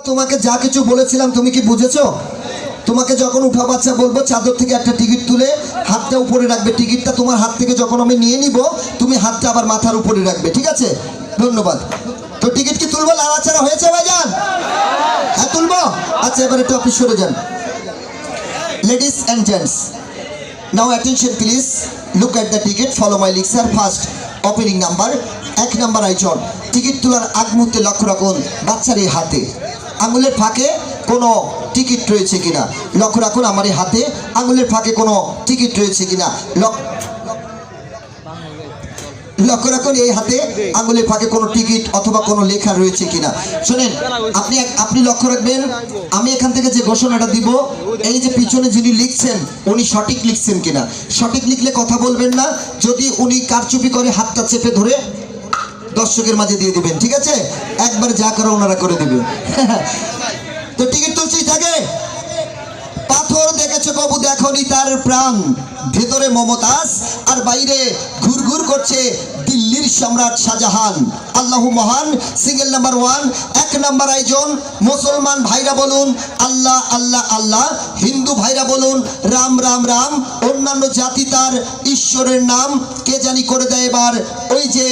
তোমাকে যা কিছু বলেছিলাম তুমি কি বুঝেছো? তোমাকে যখন উঠা বাচ্চা বলবো চাদর থেকে একটা টিকিট তুলে হাতটা উপরে রাখবে, টিকিটটা তোমার হাত থেকে যখন আমি নিয়ে নিব তুমি হাতটা আবার মাথার উপরে রাখবে, ঠিক আছে? ধন্যবাদ। তো টিকিট কি তুলবো? লাড়াচাড়া হয়েছে ভাইজান? হ্যাঁ তুলবো। আচ্ছা এবার একটু আপনি সরে যান। Ladies and gents, now attention please, look at the ticket, follow my lecture. First opening number, 1 number আইজন। Ticket তোলার আগ মুহূর্তে লক্ষ্য রাখুন বাচ্চার এই হাতে আঙুলের ফাঁকে কোনো টিকিট রয়েছে কিনা। লক্ষ্য রাখুন আমার এই হাতে আঙুলের ফাঁকে কোনো টিকিট রয়েছে কিনা। লক্ষ্য রাখুন এই হাতে আঙুলের ফাঁকে কোনো টিকিট অথবা কোনো লেখা রয়েছে কিনা। শোনেন, আপনি লক্ষ্য রাখবেন আমি এখান থেকে যে ঘোষণাটা দিব, এই যে পিছনে যিনি লিখছেন উনি সঠিক লিখছেন কিনা। সঠিক লিখলে কথা বলবেন না, যদি উনি কারচুপি করে হাতটা চেপে ধরে দর্শকের মাঝে দিয়ে দিবেন, ঠিক আছে? একবার যা করে ওনারা করে দিবেন। তো টিকিট তুলছি থাকে। পাথর দেখেছো কবু দেখনি তার প্রাণ, ভেতরে মমতাজ আর বাইরে ঘুরঘুর করছে দিল্লির সম্রাট শাহজাহান। আল্লাহু মহান। সিঙ্গেল নাম্বার 1, 1 নাম্বার আয়োজন। মুসলমান ভাইরা বলুন আল্লাহ আল্লাহ আল্লাহ, হিন্দু ভাইরা বলুন রাম রাম রাম, অন্যান্য জাতি তার ঈশ্বরের নাম কে জানি করে দেয় এবার ওই যে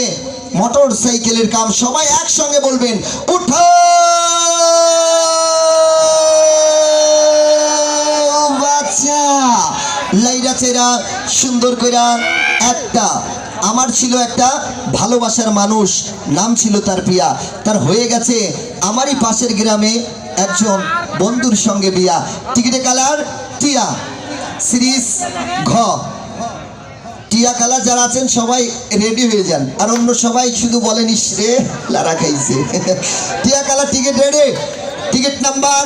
মোটর সাইকেলের কাম। সবাই একসঙ্গে বলবেন উঠো বাচ্চা। লাইরা চেরা সুন্দর কইরা একটা আমার ছিল একটা ভালোবাসার মানুষ, নাম ছিল তার প্রিয়া, তার হয়ে গেছে আমারই পাশের গ্রামে একজন বন্ধুর সঙ্গে বিয়া। টিকিটে কালার টিয়া, সিরিজ ঘ। টিয়া কালার যারা আছেন সবাই রেডি হয়ে যান, আর অন্য সবাই শুধু বলেন ইসরে লারা খাইছে। টিয়া colour ticket ready. Ticket number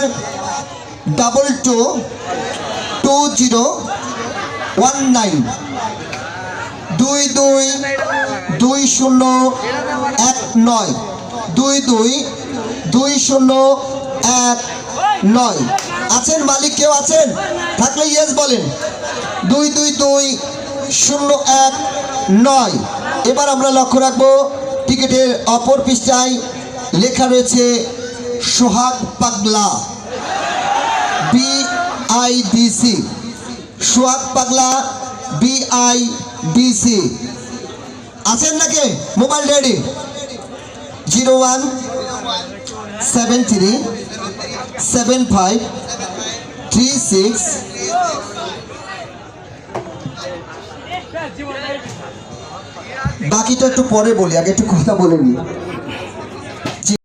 222019 222019 222019 আছেন? মালিক কেউ আছেন? থাকলে ইয়েস বলেন। 222019। এবার আমরা লক্ষ্য রাখবো টিকিটের অপর পৃষ্ঠায় লেখা রয়েছে সোহাগ পাগলা, BIDC। সোহাগ পাগলা BIDC আছেন নাকি? Mobile ready. 01737536। বাকিটা একটু পরে বলি, আগে একটু কথা বলে নিই।